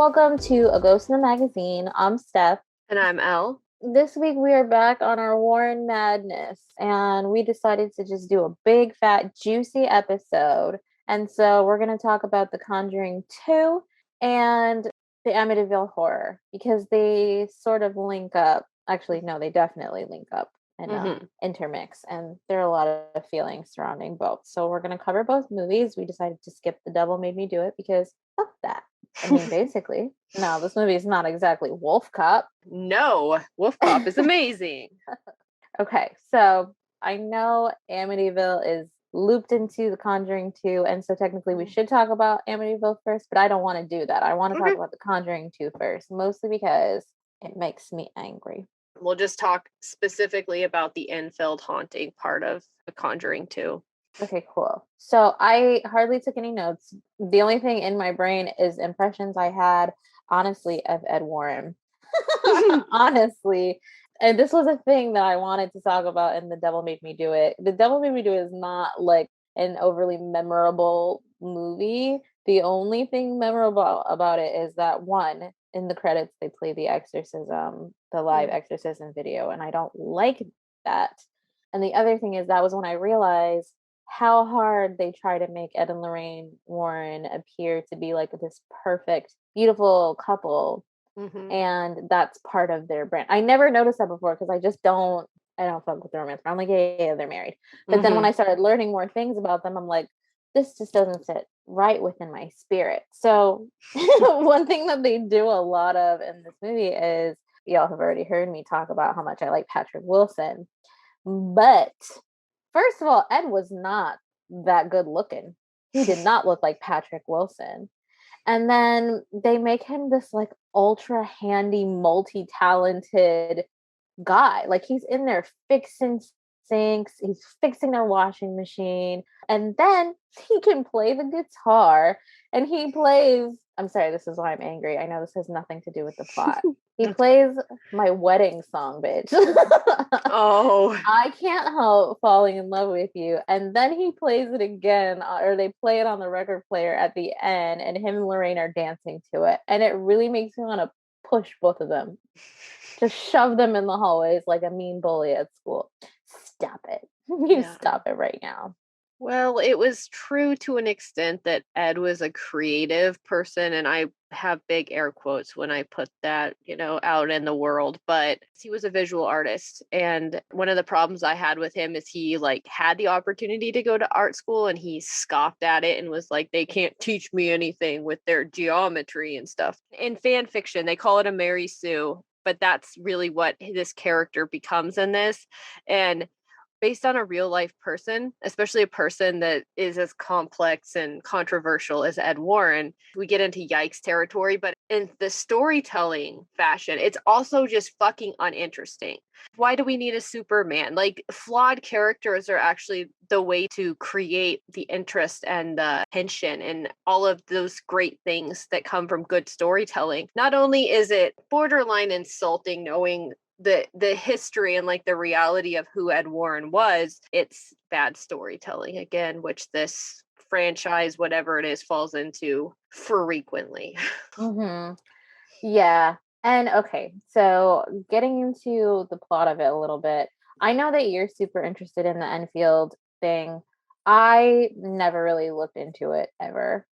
Welcome to A Ghost in the Magazine. I'm Steph. And I'm Elle. This week we are back on our Warren Madness, and we decided to just do a big, fat, juicy episode. And so we're going to talk about The Conjuring 2 and the Amityville Horror because they sort of link up. Actually, no, they definitely link up and intermix, and there are a lot of feelings surrounding both. So we're going to cover both movies. We decided to skip The Devil Made Me Do It because fuck that. I mean, basically. No, this movie is not exactly Wolf Cop. No, Wolf Cop is amazing. Okay, so I know Amityville is looped into The Conjuring 2, and so technically we should talk about Amityville first, but I don't want to do that. I want to talk about The Conjuring 2 first, mostly because it makes me angry. We'll just talk specifically about the Enfield haunting part of The Conjuring 2. Okay, cool. So I hardly took any notes. The only thing in my brain is impressions I had, honestly, of Ed Warren. Honestly. And this was a thing that I wanted to talk about in The Devil Made Me Do It. The Devil Made Me Do It is not like an overly memorable movie. The only thing memorable about it is that one, in the credits, they play the exorcism, the live exorcism video, and I don't like that. And the other thing is that was when I realized how hard they try to make Ed and Lorraine Warren appear to be like this perfect, beautiful couple. And that's part of their brand. I never noticed that before because I don't fuck with the romance. I'm like, yeah, they're married. But then when I started learning more things about them, I'm like, this just doesn't sit right within my spirit. So one thing that they do a lot of in this movie is, y'all have already heard me talk about how much I like Patrick Wilson. But first of all, Ed was not that good looking. He did not look like Patrick Wilson. And then they make him this like ultra handy, multi-talented guy. Like he's in there fixing sinks, he's fixing their washing machine, and then he can play the guitar and he plays. I'm sorry, this is why I'm angry. I know this has nothing to do with the plot. He plays my wedding song, bitch. Oh, I can't help falling in love with you. And then he plays it again, or they play it on the record player at the end, and him and Lorraine are dancing to it. And it really makes me want to push both of them. Just shove them in the hallways like a mean bully at school. Stop it. You stop it right now. Well, it was true to an extent that Ed was a creative person, and I have big air quotes when I put that, out in the world, but he was a visual artist. And one of the problems I had with him is he had the opportunity to go to art school and he scoffed at it and was like, they can't teach me anything with their geometry and stuff. In fan fiction, they call it a Mary Sue, but that's really what this character becomes in this. And based on a real life person, especially a person that is as complex and controversial as Ed Warren, we get into yikes territory. But in the storytelling fashion, it's also just fucking uninteresting. Why do we need a Superman? Flawed characters are actually the way to create the interest and the tension and all of those great things that come from good storytelling. Not only is it borderline insulting knowing the history and the reality of who Ed Warren was, it's bad storytelling again, which this franchise, whatever it is, falls into frequently. Yeah. And okay, so getting into the plot of it a little bit, I know that you're super interested in the Enfield thing. I never really looked into it ever.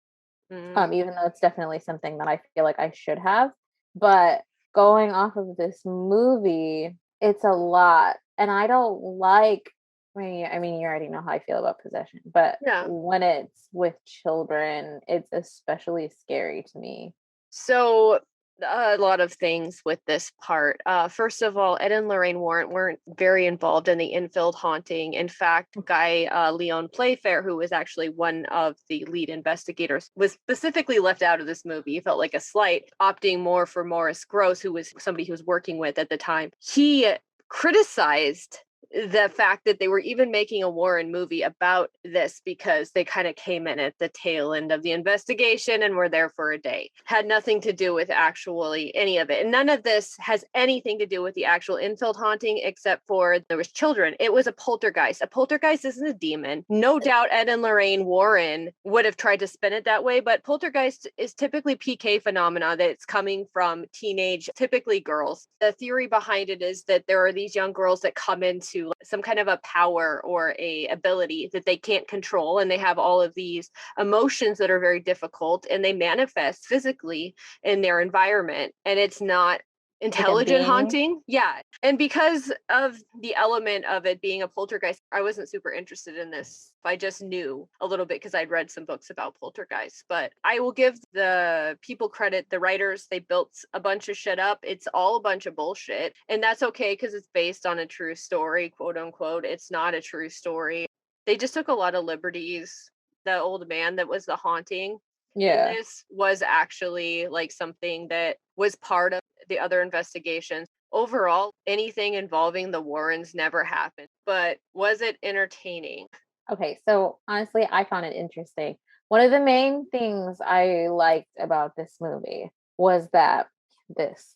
Even though it's definitely something that I feel like I should have. But going off of this movie, it's a lot. And I don't like, I mean, you already know how I feel about possession, but when it's with children, it's especially scary to me. So a lot of things with this part. First of all, Ed and Lorraine Warren weren't very involved in the Enfield haunting. In fact, guy Leon Playfair, who was actually one of the lead investigators, was specifically left out of this movie. He felt like a slight, opting more for Morris Gross, who was somebody he was working with at the time. He criticized the fact that they were even making a Warren movie about this because they kind of came in at the tail end of the investigation and were there for a day. Had nothing to do with actually any of it. And none of this has anything to do with the actual Enfield haunting, except for there was children. It was a poltergeist. A poltergeist isn't a demon. No doubt Ed and Lorraine Warren would have tried to spin it that way, but poltergeist is typically PK phenomena that's coming from teenage, typically girls. The theory behind it is that there are these young girls that come into some kind of a power or a ability that they can't control, and they have all of these emotions that are very difficult, and they manifest physically in their environment, and it's not intelligent haunting. Yeah. And because of the element of it being a poltergeist, I wasn't super interested in this. I just knew a little bit because I'd read some books about poltergeists. But I will give the people credit, the writers, they built a bunch of shit up. It's all a bunch of bullshit. And that's okay because it's based on a true story, quote unquote. It's not a true story. They just took a lot of liberties. The old man that was the haunting. Yeah. This was actually like something that was part of the other investigations. Overall, anything involving the Warrens never happened. But was it entertaining? Okay, so honestly, I found it interesting. One of the main things I liked about this movie was that this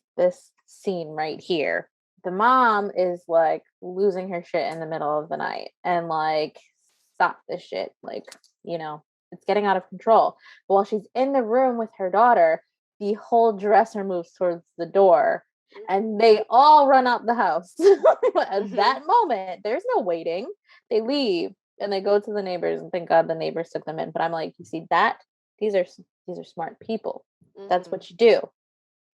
scene right here. The mom is like losing her shit in the middle of the night and like, stop this shit. Like, it's getting out of control. But while she's in the room with her daughter, the whole dresser moves towards the door and they all run out the house. At that moment, there's no waiting. They leave and they go to the neighbors, and thank God the neighbors took them in. But I'm like, you see that? These are smart people. That's what you do.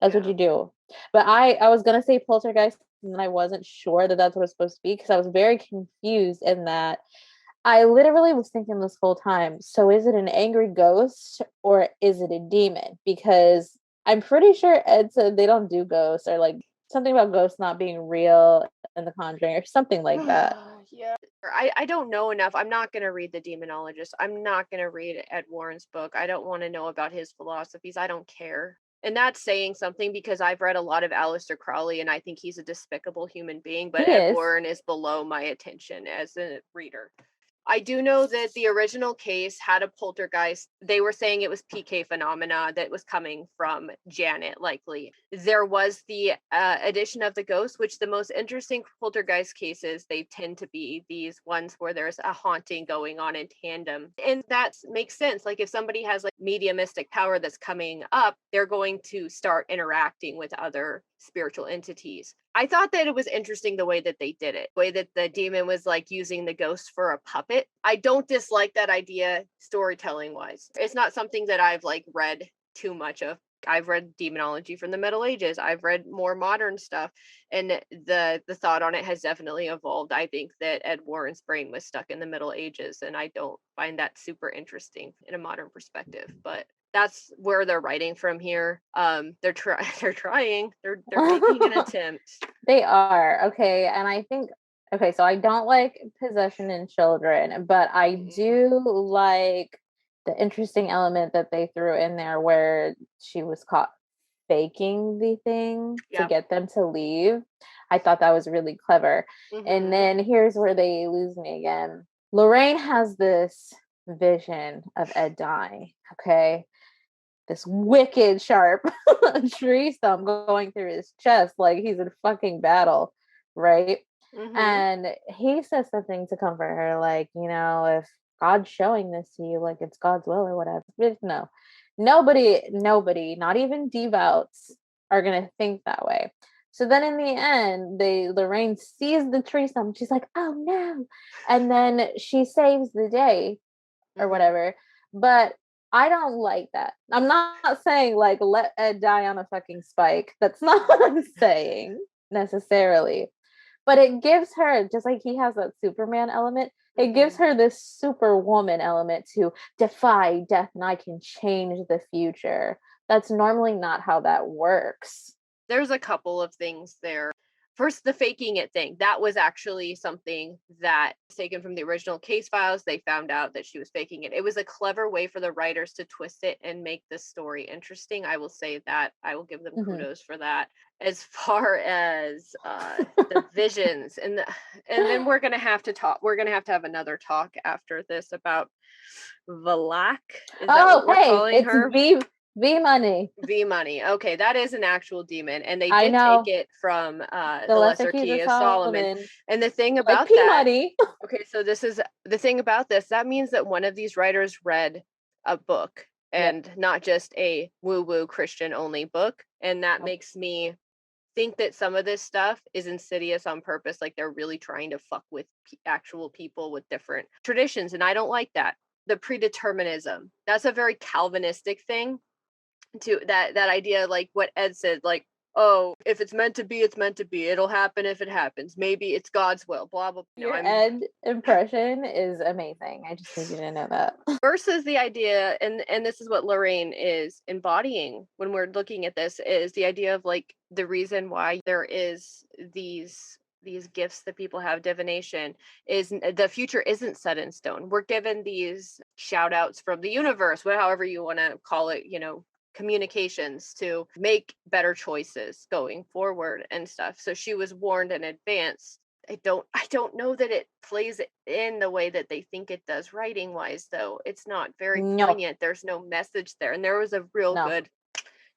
That's what you do. But I was gonna say poltergeist, and I wasn't sure that that's what it's supposed to be because I was very confused in that I literally was thinking this whole time, so is it an angry ghost or is it a demon? Because I'm pretty sure Ed said they don't do ghosts, or like something about ghosts not being real in the Conjuring or something like that. Yeah. I don't know enough. I'm not going to read The Demonologist. I'm not going to read Ed Warren's book. I don't want to know about his philosophies. I don't care. And that's saying something because I've read a lot of Aleister Crowley and I think he's a despicable human being, but Ed Warren is below my attention as a reader. I do know that the original case had a poltergeist. They were saying it was PK phenomena that was coming from Janet, likely. There was the addition of the ghost, which the most interesting poltergeist cases, they tend to be these ones where there's a haunting going on in tandem. And that makes sense. Like if somebody has like mediumistic power that's coming up, they're going to start interacting with other spiritual entities. I thought that it was interesting the way that they did it, the way that the demon was like using the ghost for a puppet. I don't dislike that idea storytelling wise. It's not something that I've like read too much of. I've read demonology from the Middle Ages. I've read more modern stuff, and the thought on it has definitely evolved. I think that Ed Warren's brain was stuck in the Middle Ages, and I don't find that super interesting in a modern perspective. But that's where they're writing from here. They're trying. They're making an attempt. They are. Okay, and I think so I don't like possession in children, but I do like the interesting element that they threw in there where she was caught faking the thing to get them to leave. I thought that was really clever. And then here's where they lose me again. Lorraine has this vision of Ed dying, okay? This wicked sharp tree stump going through his chest like he's in fucking battle, right? And he says something to comfort her, like, if God's showing this to you, like it's God's will or whatever. But no, nobody, not even devoutes are gonna think that way. So then in the end, Lorraine sees the tree stump. She's like, oh no. And then she saves the day or whatever. But I don't like that. I'm not saying like let Ed die on a fucking spike. That's not what I'm saying necessarily. But it gives her, just like he has that Superman element, it gives her this superwoman element to defy death and I can change the future. That's normally not how that works. There's a couple of things there. first, the faking it thing, that was actually something that was taken from the original case files. They found out that she was faking it. It was a clever way for the writers to twist it and make the story interesting. I will say that. I will give them kudos for that. As far as the visions, and then we're gonna have to talk. We're gonna have to have another talk after this about Valak. Is that what we're calling her? V Money. V Money. Okay, that is an actual demon, and they I did know. take it from The the Lesser Lesser Keys Key of of Solomon. Solomon. And the thing Like about P that, Money. okay, so this is the thing about this. That means that one of these writers read a book, and not just a woo-woo Christian only book, and that makes me think that some of this stuff is insidious on purpose, like they're really trying to fuck with actual people with different traditions, and I don't like that. The predeterminism, that's a very Calvinistic thing, to that idea, like what Ed said, like, oh, if it's meant to be, it's meant to be, it'll happen if it happens, maybe it's God's will, blah blah. Your Ed impression is amazing. I just need you to know that. Versus the idea, and this is what Lorraine is embodying when we're looking at this, is the idea of like the reason why there is these gifts that people have, divination, is the future isn't set in stone. We're given these shout outs from the universe, however you want to call it, communications to make better choices going forward and stuff. So she was warned in advance. I don't know that it plays in the way that they think it does writing wise, though. It's not very poignant. There's no message there. And there was a real good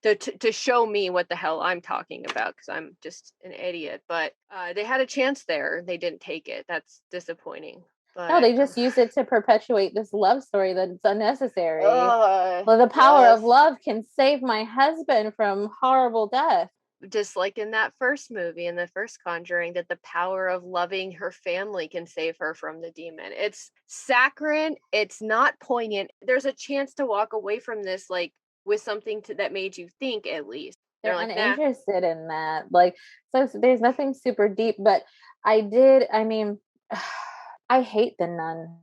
to show me what the hell I'm talking about, because I'm just an idiot. But they had a chance there. They didn't take it. That's disappointing. But, no, they just use it to perpetuate this love story that's unnecessary. Well, the power of love can save my husband from horrible death. Just like in that first movie, in the first Conjuring, that the power of loving her family can save her from the demon. It's saccharine. It's not poignant. There's a chance to walk away from this like with something that made you think, at least. They're like, uninterested in that. Like, so there's nothing super deep, but I mean, I hate The Nun.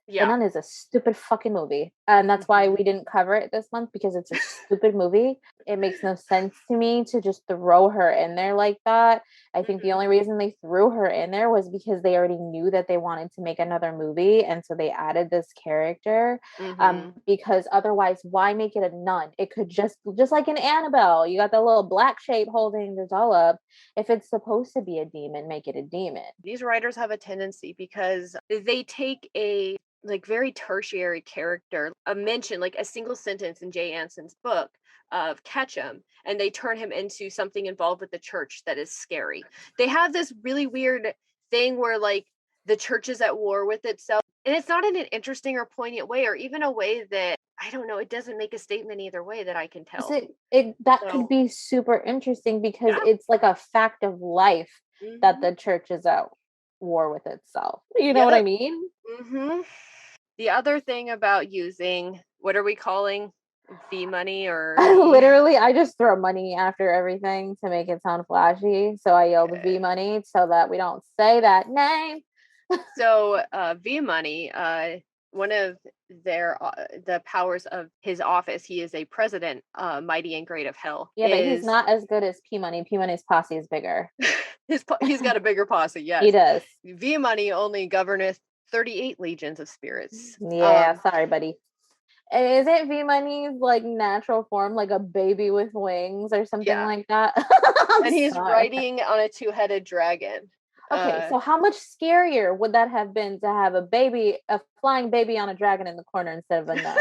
The Nun is a stupid fucking movie. And that's why we didn't cover it this month, because it's a stupid movie. It makes no sense to me to just throw her in there like that. I think the only reason they threw her in there was because they already knew that they wanted to make another movie. And so they added this character. Because otherwise, why make it a nun? It could just like in Annabelle, you got the little black shape holding the doll up. If it's supposed to be a demon, make it a demon. These writers have a tendency, because they take a like very tertiary character, a mention, like a single sentence in Jay Anson's book of Ketchum, and they turn him into something involved with the church that is scary. They have this really weird thing where like the church is at war with itself, and it's not in an interesting or poignant way, or even a way that, I don't know, it doesn't make a statement either way that I can tell. Could be super interesting, because it's like a fact of life that the church is at war with itself. You know what I mean? The other thing about using, what are we calling, V Money, or literally, I just throw money after everything to make it sound flashy. So I yelled V Money so that we don't say that name. So V Money, one of the powers of his office, he is a president, mighty and great of hell. Yeah, but he's not as good as P Money. P Money's posse is bigger. He's got a bigger posse. Yes, he does. V Money only governeth 38 legions of spirits. Yeah, sorry, buddy. And isn't V Money's like natural form like a baby with wings or something like that? And he's riding on a two-headed dragon. Okay, so how much scarier would that have been to have a flying baby on a dragon in the corner instead of a nun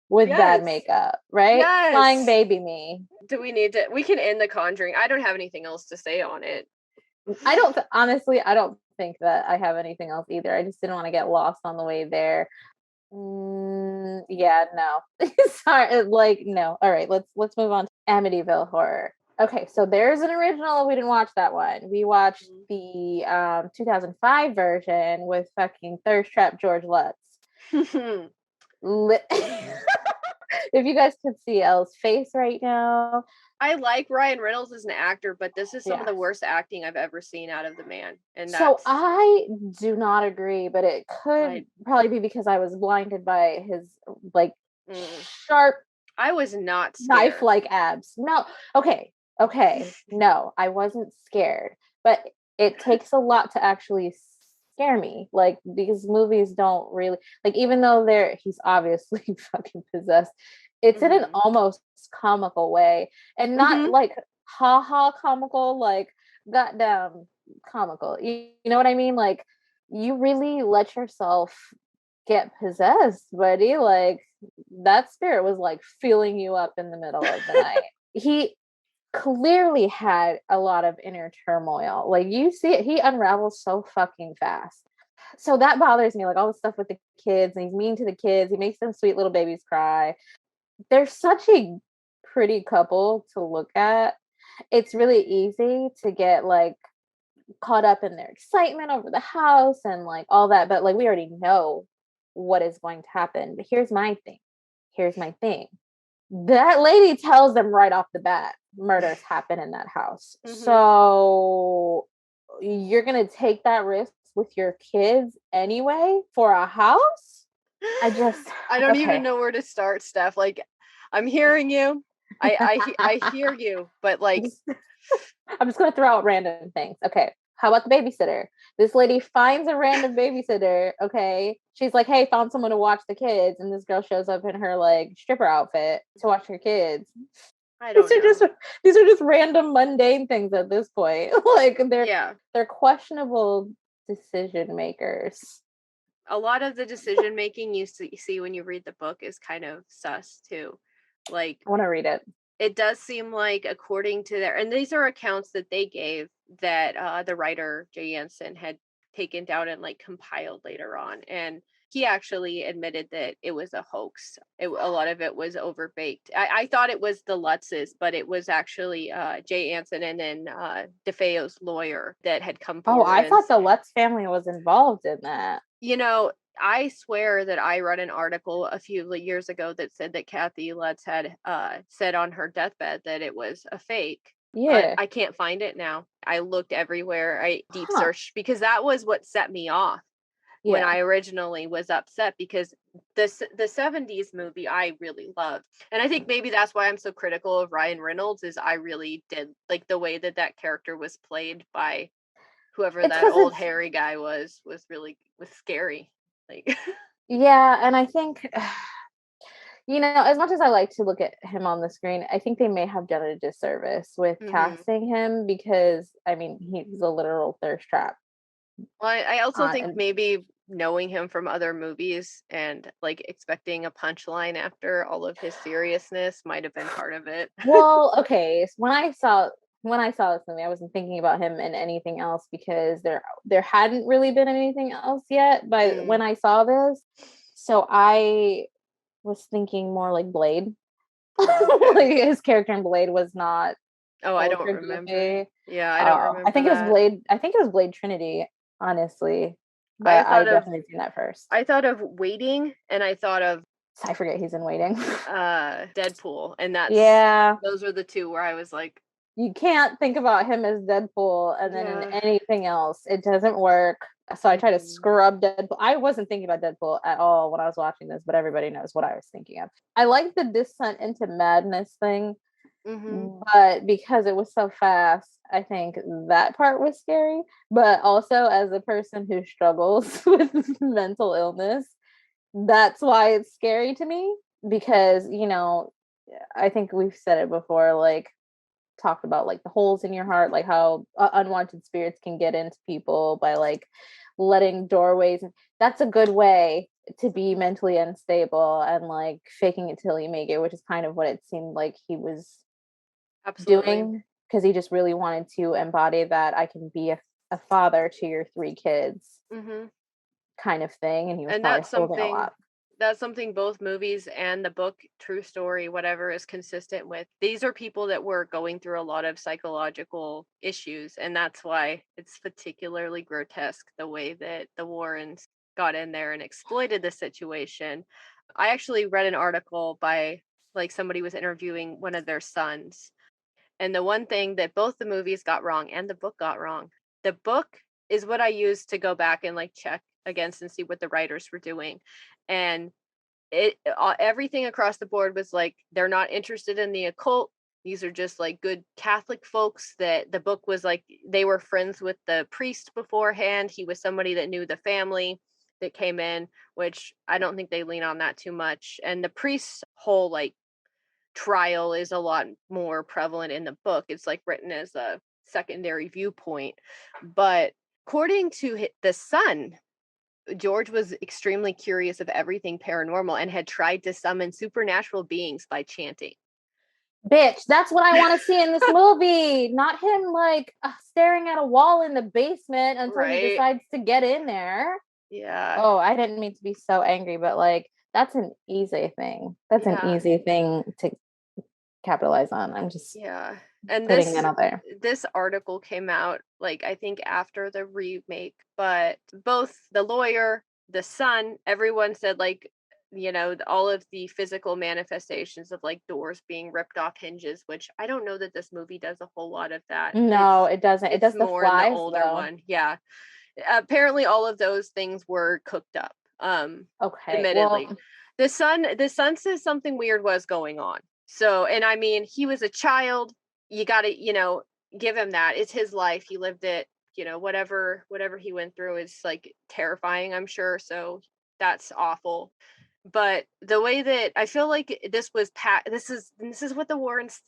with bad makeup, right? Yes. Flying baby me. Do we need to? We can end the Conjuring. I don't have anything else to say on it. Honestly, I don't think that I have anything else either. I just didn't want to get lost on the way there. Yeah, no. Sorry, like no. All right, let's move on to Amityville Horror. Okay, so there's an original. We didn't watch that one. We watched the 2005 version with fucking thirst trap George Lutz. If you guys could see Elle's face right now. I like Ryan Reynolds as an actor, but this is some of the worst acting I've ever seen out of the man. And so I do not agree, but it could probably be because I was blinded by his like sharp. I was not scared. Knife-like abs. No, okay. No, I wasn't scared. but it takes a lot to actually scare me. Like these movies don't really like, even though he's obviously fucking possessed, it's in an almost comical way, and not like ha ha comical, like goddamn comical. You know what I mean? Like you really let yourself get possessed, buddy. Like that spirit was like feeling you up in the middle of the night. He clearly had a lot of inner turmoil. Like you see it, he unravels so fucking fast. So that bothers me, like all the stuff with the kids, and he's mean to the kids. He makes them sweet little babies cry. They're such a pretty couple to look at. It's really easy to get like caught up in their excitement over the house and like all that, but like we already know what is going to happen. But here's my thing. Here's my thing. That lady tells them right off the bat murders happen in that house. So you're gonna take that risk with your kids anyway for a house? I don't even know where to start, Steph. Like, I'm hearing you. I hear you, but like I'm just gonna throw out random things. Okay. How about the babysitter? This lady finds a random babysitter. Okay. She's like, hey, found someone to watch the kids. And this girl shows up in her like stripper outfit to watch her kids. I don't know. These are just random mundane things at this point. Like they're questionable decision makers. A lot of the decision making you see when you read the book is kind of sus too. Like I want to read it. It does seem like, according to and these are accounts that they gave, that the writer Jay Anson had taken down and like compiled later on, and he actually admitted that it was a hoax. A lot of it was overbaked. I thought it was the Lutzes, but it was actually Jay Anson and then DeFeo's lawyer that had come forward. Oh, I thought the Lutz family was involved in that. You know, I swear that I read an article a few years ago that said that Kathy Lutz had said on her deathbed that it was a fake. Yeah. I can't find it now. I looked everywhere. I deep searched because that was what set me off when I originally was upset, because the 70s movie I really loved. And I think maybe that's why I'm so critical of Ryan Reynolds, is I really did like the way that character was played by whoever that old hairy guy was scary. Like yeah, and I think you know, as much as I like to look at him on the screen, I think they may have done a disservice with casting him, because I mean he's a literal thirst trap. Well, I also think maybe knowing him from other movies and like expecting a punchline after all of his seriousness might have been part of it. Well, okay, so when I saw this movie, I wasn't thinking about him in anything else, because there hadn't really been anything else yet. But when I saw this, so I was thinking more like Blade. Like his character in Blade was not. Oh, I don't remember. Yeah, I don't remember. I think it was Blade. I think it was Blade Trinity, honestly. But I definitely seen that first. I thought of Waiting, and I thought of I forget he's in Waiting. Deadpool, and that's those were the two where I was like, you can't think about him as Deadpool and then in anything else. It doesn't work. So I try to scrub Deadpool. I wasn't thinking about Deadpool at all when I was watching this, but everybody knows what I was thinking of. I like the descent into madness thing, but because it was so fast, I think that part was scary. But also, as a person who struggles with mental illness, that's why it's scary to me, because, you know, I think we've said it before, like, talked about like the holes in your heart, like how unwanted spirits can get into people by like letting doorways. That's a good way to be mentally unstable and like faking it till you make it, which is kind of what it seemed like he was doing, because he just really wanted to embody that I can be a father to your 3 kids kind of thing, and he was probably holding a lot. That's something both movies and the book, true story, whatever, is consistent with. These are people that were going through a lot of psychological issues, and that's why it's particularly grotesque the way that the Warrens got in there and exploited the situation. I actually read an article by like somebody was interviewing one of their sons, and the one thing that both the movies got wrong and the book got wrong. The book is what I used to go back and like check against and see what the writers were doing. And everything across the board was like, they're not interested in the occult. These are just like good Catholic folks that the book was like, they were friends with the priest beforehand. He was somebody that knew the family that came in, which I don't think they lean on that too much. And the priest's whole like trial is a lot more prevalent in the book. It's like written as a secondary viewpoint. But according to the son, George was extremely curious of everything paranormal and had tried to summon supernatural beings by chanting. Bitch, that's what I want to see in this movie. Not him like staring at a wall in the basement until he decides to get in there. Yeah. Oh, I didn't mean to be so angry, but like that's an easy thing. That's an easy thing to capitalize on. I'm just and putting it out there. This article came out like I think after the remake, but both the lawyer, the son, everyone said like, you know, all of the physical manifestations of like doors being ripped off hinges, which I don't know that this movie does a whole lot of that. No, it doesn't. It does the more flies, in the older though. one. Yeah. Apparently all of those things were cooked up. Okay. Admittedly. Well, the son says something weird was going on. So, and I mean, he was a child. You got to, you know, give him that. It's his life. He lived it. You know, whatever he went through is like terrifying, I'm sure. So that's awful. But the way that I feel like this was this is what the Warrens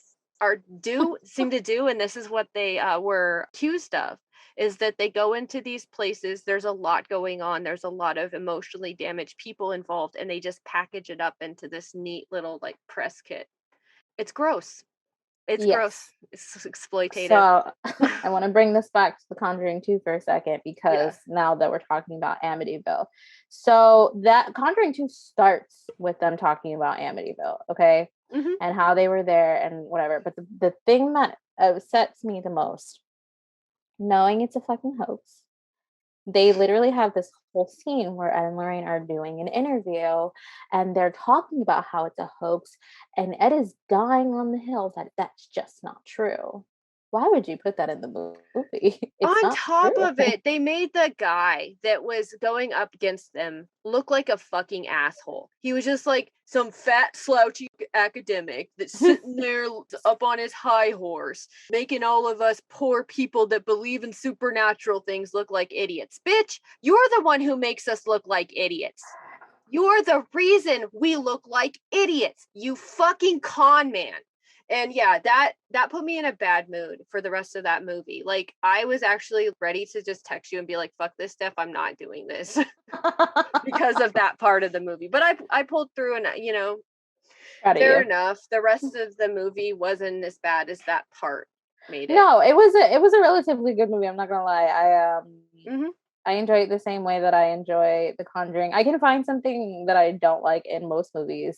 seem to do, and this is what they were accused of, is that they go into these places, there's a lot going on, there's a lot of emotionally damaged people involved, and they just package it up into this neat little like press kit. It's gross. It's gross. It's exploitative. So I want to bring this back to the Conjuring 2 for a second, because now that we're talking about Amityville. So that Conjuring 2 starts with them talking about Amityville, okay? Mm-hmm. And how they were there and whatever. But the thing that upsets me the most, knowing it's a fucking hoax, they literally have this whole scene where Ed and Lorraine are doing an interview and they're talking about how it's a hoax, and Ed is dying on the hill that that's just not true. Why would you put that in the movie? It's On not top true. of it, they made the guy that was going up against them look like a fucking asshole. He was just like some fat, slouchy academic that's sitting there up on his high horse, making all of us poor people that believe in supernatural things look like idiots. Bitch, you're the one who makes us look like idiots. You're the reason we look like idiots, you fucking con man. And yeah, that put me in a bad mood for the rest of that movie. Like, I was actually ready to just text you and be like, fuck this, Stef, I'm not doing this. Because of that part of the movie. But I pulled through, and you know, fair enough. The rest of the movie wasn't as bad as that part made it. No, it was a relatively good movie, I'm not gonna lie. I enjoy it the same way that I enjoy The Conjuring. I can find something that I don't like in most movies,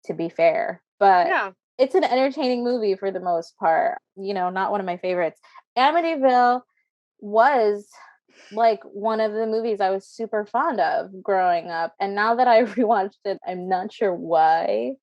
to be fair, but it's an entertaining movie for the most part. You know, not one of my favorites. Amityville was like one of the movies I was super fond of growing up, and now that I rewatched it, I'm not sure why,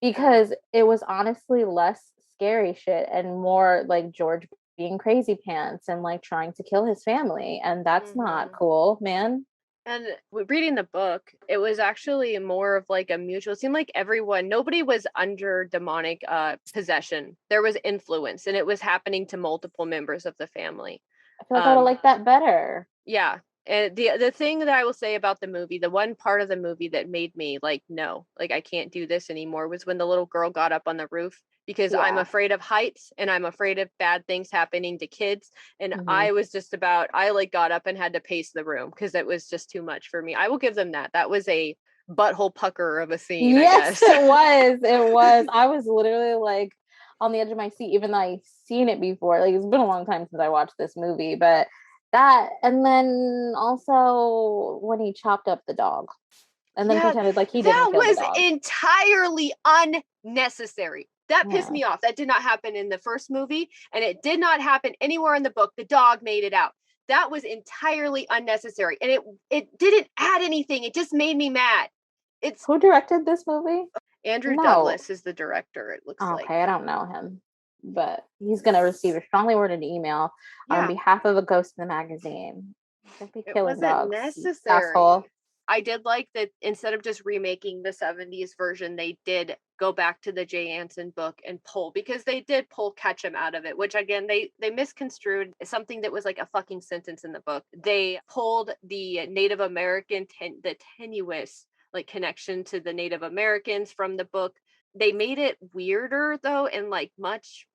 because it was honestly less scary shit and more like George being crazy pants and like trying to kill his family, and that's not cool, man. And reading the book, it was actually more of like a mutual. It seemed like nobody was under demonic possession. There was influence, and it was happening to multiple members of the family. I feel like I would like that better. Yeah. And the thing that I will say about the movie, the one part of the movie that made me like, no, like I can't do this anymore, was when the little girl got up on the roof, because I'm afraid of heights and I'm afraid of bad things happening to kids. And I was just I like got up and had to pace the room because it was just too much for me. I will give them that. That was a butthole pucker of a scene. Yes, it was. It was. I was literally like on the edge of my seat, even though I've seen it before. Like, it's been a long time since I watched this movie, but that, and then also when he chopped up the dog and then pretended like he didn't kill the dog. That was entirely unnecessary. That pissed me off. That did not happen in the first movie, and it did not happen anywhere in the book. The dog made it out. That was entirely unnecessary, and it didn't add anything. It just made me mad. Who directed this movie? Andrew Douglas is the director, it looks like. Okay, I don't know him, but he's going to receive a strongly worded email on behalf of a ghost in the magazine. Don't be killing dogs, necessary. Asshole. I did like that instead of just remaking the 70s version, they did go back to the Jay Anson book and pull, because they did pull Ketchum out of it, which again they misconstrued something that was like a fucking sentence in the book. They pulled the Native American the tenuous like connection to the Native Americans from the book. They made it weirder though, and like much,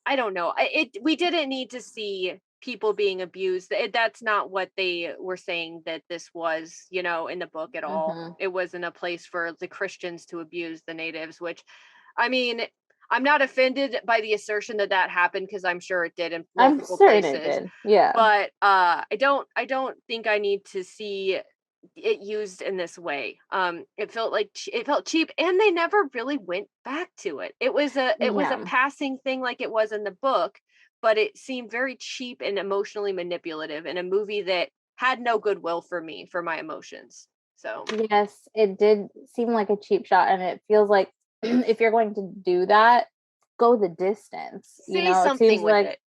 I don't know. We didn't need to see people being abused. That's not what they were saying that this was, you know, in the book at all. Mm-hmm. It wasn't a place for the Christians to abuse the natives, which, I mean, I'm not offended by the assertion that that happened, because I'm sure it did in I'm multiple certain it places. did. Yeah. But I don't think I need to see it used in this way. It felt like it felt cheap, and they never really went back to it. It was a Yeah. passing thing like it was in the book, but it seemed very cheap and emotionally manipulative in a movie that had no goodwill for me, for my emotions. So Yes, it did seem like a cheap shot, and it feels like if you're going to do that, go the distance. You say know, it seems something with like, it.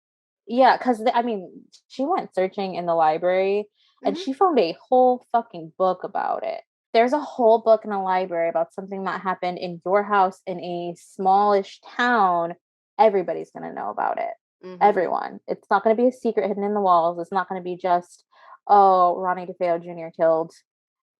yeah, because I mean, she went searching in the library and Hmm. she found a whole fucking book about it. There's a whole book in a library about something that happened in your house in a smallish town. Everybody's going to know about it. Hmm. Everyone. It's not going to be a secret hidden in the walls. It's not going to be just, oh, Ronnie DeFeo Jr. killed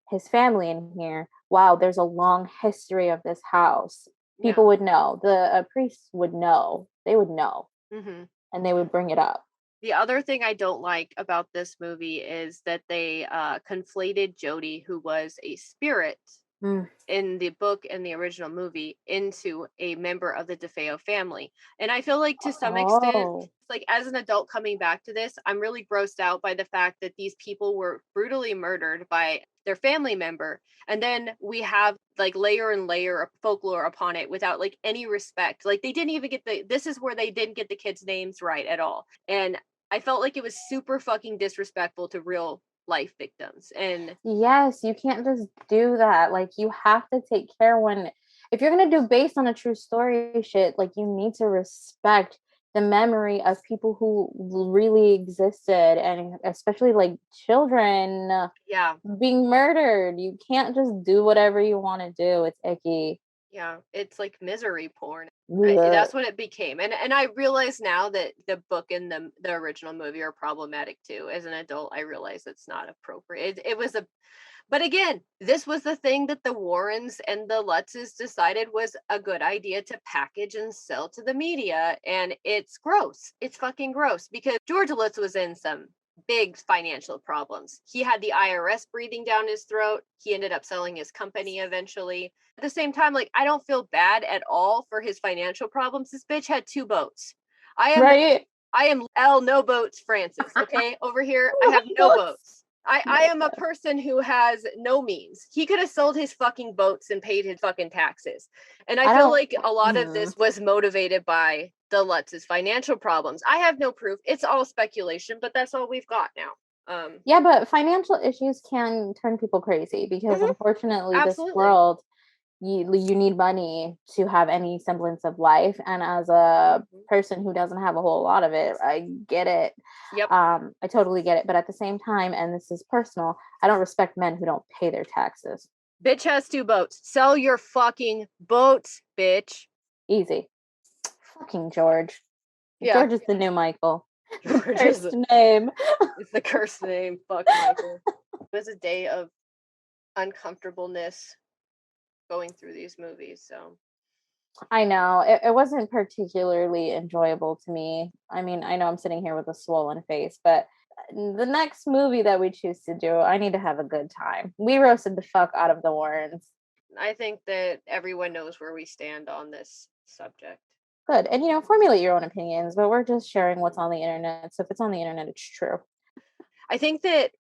his family in here. Wow, there's a long history of this house. Yeah. People would know. The priests would know. They would know, Hmm. and they would bring it up. The other thing I don't like about this movie is that they conflated Jodie, who was a spirit Mm. in the book and the original movie, into a member of the DeFeo family. And I feel like to some extent, Oh, like as an adult coming back to this, I'm really grossed out by the fact that these people were brutally murdered by their family member. And then we have like layer and layer of folklore upon it without like any respect. Like they didn't even get this is where they didn't get the kids' names right at all. And I felt like it was super fucking disrespectful to real life victims. And yes, you can't just do that. Like, you have to take care when, if you're going to do based on a true story shit, like, you need to respect the memory of people who really existed, and especially like children yeah, being murdered. You can't just do whatever you want to do. It's icky. yeah, it's like misery porn. Ugh. That's what it became, and I realize now that the book and the original movie are problematic too. As an adult, I realize it's not appropriate. It was a, but again, this was the thing that the Warrens and the Lutzes decided was a good idea to package and sell to the media, and it's gross. It's fucking gross, because George Lutz was in some big financial problems. He had the IRS breathing down his throat. He ended up selling his company eventually. At the same time, like I don't feel bad at all for his financial problems. This bitch had 2 boats. I am Right? I am L no boats Francis, okay? Over here, I have no boats. I am a person who has no means. He could have sold his fucking boats and paid his fucking taxes. And I I feel don't. like a lot of this was motivated by the Lutz's financial problems. I have no proof. It's all speculation, but that's all we've got now. Yeah, but financial issues can turn people crazy because Mhm, unfortunately, this absolutely. world, you need money to have any semblance of life. And as a Mhm. person who doesn't have a whole lot of it, I get it. Yep. I totally get it. But at the same time, and this is personal, I don't respect men who don't pay their taxes. Bitch has 2 boats. Sell your fucking boats, bitch. Easy. Fucking George. Yeah. George is the new Michael. The George is cursed name. it's the cursed name. Fuck Michael. It was a day of uncomfortableness going through these movies. So I know it wasn't particularly enjoyable to me. I mean, I know I'm sitting here with a swollen face, but the next movie that we choose to do, I need to have a good time. We roasted the fuck out of the Warrens. I think that everyone knows where we stand on this subject. Good. And formulate your own opinions, but we're just sharing what's on the internet. So if it's on the internet, it's true. I think that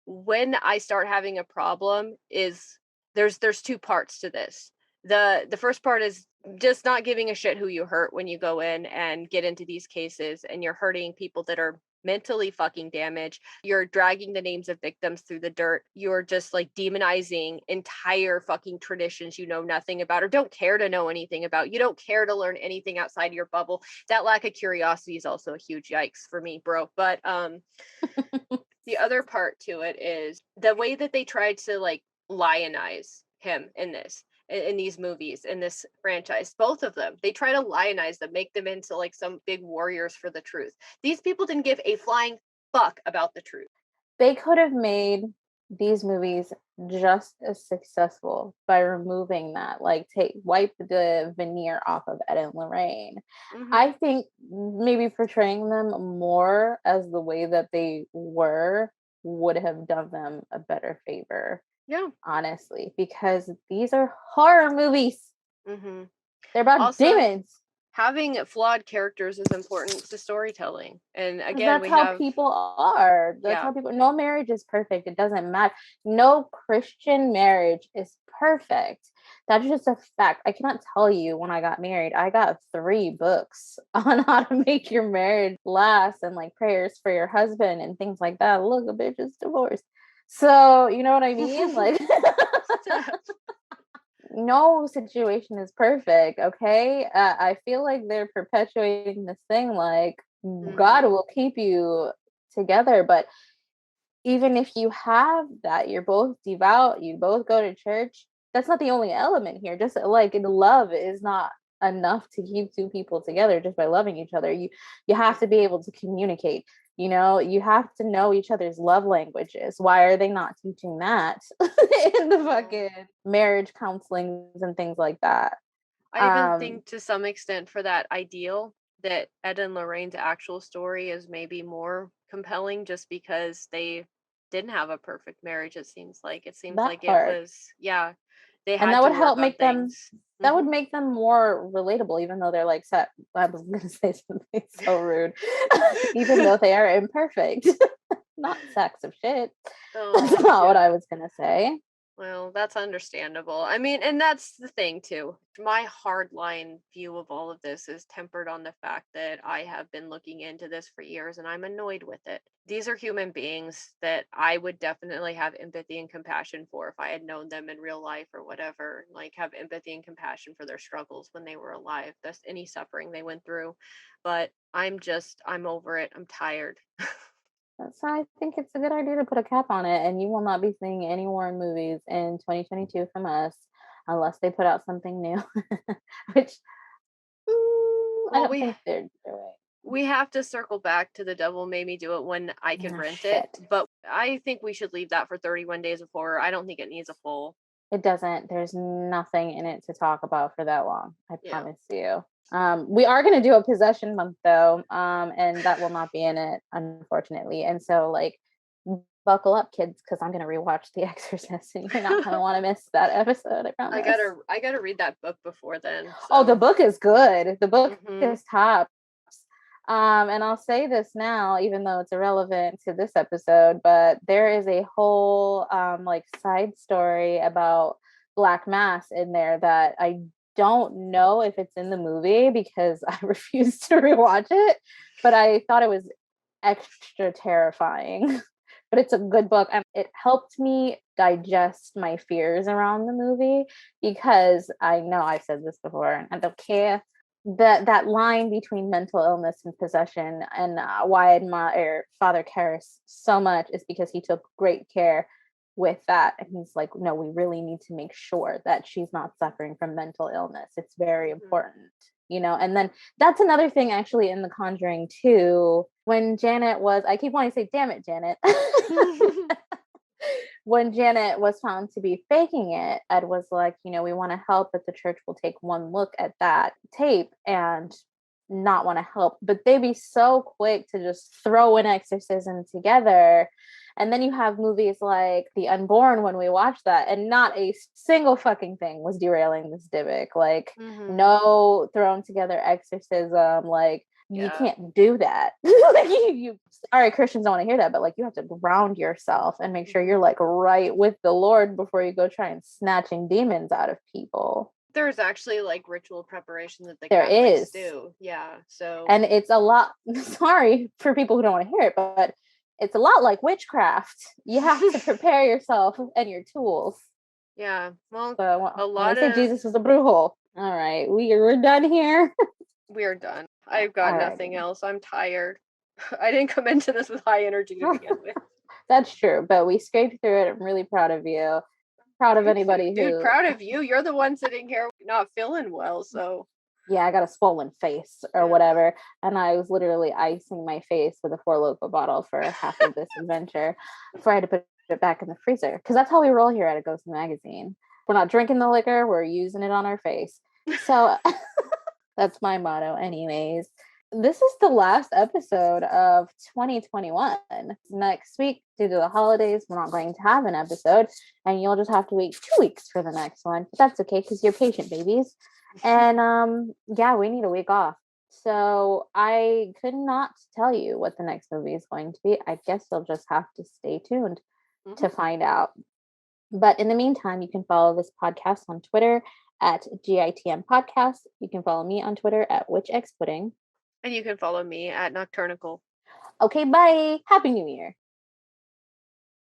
when I start having a problem is there's 2 parts to this. The first part is just not giving a shit who you hurt when you go in and get into these cases, and you're hurting people that are mentally fucking damaged. You're dragging the names of victims through the dirt. You're just like demonizing entire fucking traditions you know nothing about or don't care to know anything about. You don't care to learn anything outside your bubble. That lack of curiosity is also a huge yikes for me, bro. But the other part to it is the way that they tried to like lionize him in these movies, in this franchise. Both of them, they try to lionize them, make them into like some big warriors for the truth. These people didn't give a flying fuck about the truth. They could have made these movies just as successful by removing that, like wipe the veneer off of Ed and Lorraine. I think maybe portraying them more as the way that they were would have done them a better favor. Yeah, honestly, because these are horror movies. They're about also, demons. Having flawed characters is important to storytelling. And again, that's how people are. That's how people. No marriage is perfect. It doesn't matter. No Christian marriage is perfect. That's just a fact. I cannot tell you when I got married. I got 3 books on how to make your marriage last and like prayers for your husband and things like that. Look, a bitch is divorced. So you know what I mean? Like no situation is perfect, okay? I feel like they're perpetuating this thing like God will keep you together, but even if you have that, you're both devout, you both go to church, that's not the only element here. Just like love is not enough to keep 2 people together just by loving each other. You have to be able to communicate. You know, you have to know each other's love languages. Why are they not teaching that in the fucking marriage counselings and things like that? I even think to some extent for that ideal that Ed and Lorraine's actual story is maybe more compelling just because they didn't have a perfect marriage. It seems like it was, they had and that to would work help on make them things. that would make them more relatable, even though they're like set. I was gonna say something so rude. Even though they are imperfect. Not sacks of shit. That's not what I was gonna say. Well, that's understandable. I mean, and that's the thing too. My hardline view of all of this is tempered on the fact that I have been looking into this for years and I'm annoyed with it. These are human beings that I would definitely have empathy and compassion for if I had known them in real life or whatever. Like, have empathy and compassion for their struggles when they were alive. That's any suffering they went through. But I'm over it. I'm tired. So I think it's a good idea to put a cap on it, and you will not be seeing any more movies in 2022 from us unless they put out something new, which I don't think they're doing. We have to circle back to The Devil Made Me Do It when I can rent it, but I think we should leave that for 31 Days of Horror. I don't think it needs a full. It doesn't. There's nothing in it to talk about for that long. I promise you. We are going to do a possession month though, and that will not be in it, unfortunately. And so, like, buckle up, kids, because I'm going to rewatch The Exorcist, and you're not going to want to miss that episode. I promise. I gotta read that book before then. So. Oh, the book is good. The book is top. And I'll say this now, even though it's irrelevant to this episode, but there is a whole like side story about Black Mass in there that I don't know if it's in the movie because I refuse to rewatch it, but I thought it was extra terrifying. But it's a good book, and it helped me digest my fears around the movie because I know I've said this before and I don't care. That line between mental illness and possession, and why I admire Father Karras so much is because he took great care with that. And he's like, no, we really need to make sure that she's not suffering from mental illness. It's very important, you know. And then that's another thing actually in The Conjuring too, when Janet was, I keep wanting to say, damn it, Janet. When Janet was found to be faking it, Ed was like, you know, we want to help, but the church will take one look at that tape and not want to help. But they'd be so quick to just throw an exorcism together. And then you have movies like The Unborn when we watched that, and not a single fucking thing was derailing this Dybbuk. Like, no thrown together exorcism, like, you can't do that. Like you sorry, Christians don't want to hear that, but like you have to ground yourself and make sure you're like right with the Lord before you go try and snatching demons out of people. There's actually like ritual preparation that the Catholics do. Yeah. So, and it's a lot, sorry for people who don't want to hear it, but it's a lot like witchcraft. You have to prepare yourself and your tools. Yeah. Well, so, a lot of Jesus was a brujo. All right, we're done here. We're done. I've got nothing else. I'm tired. I didn't come into this with high energy to begin with. That's true, but we scraped through it. I'm really proud of you. proud of anybody Dude, who. proud of you. You're the one sitting here not feeling well, so. Yeah, I got a swollen face or whatever. And I was literally icing my face with a Four Loko bottle for half of this adventure before I had to put it back in the freezer. Because that's how we roll here at A Ghost Magazine. We're not drinking the liquor, we're using it on our face. So that's my motto, anyways. This is the last episode of 2021. Next week, due to the holidays, we're not going to have an episode, and you'll just have to wait 2 weeks for the next one. But that's okay because you're patient babies. And yeah, we need a week off. So I could not tell you what the next movie is going to be. I guess you'll just have to stay tuned to find out. But in the meantime, you can follow this podcast on Twitter at GITM Podcast. You can follow me on Twitter at WitchXPudding. And you can follow me at Nocturnical. Okay, bye. Happy New Year.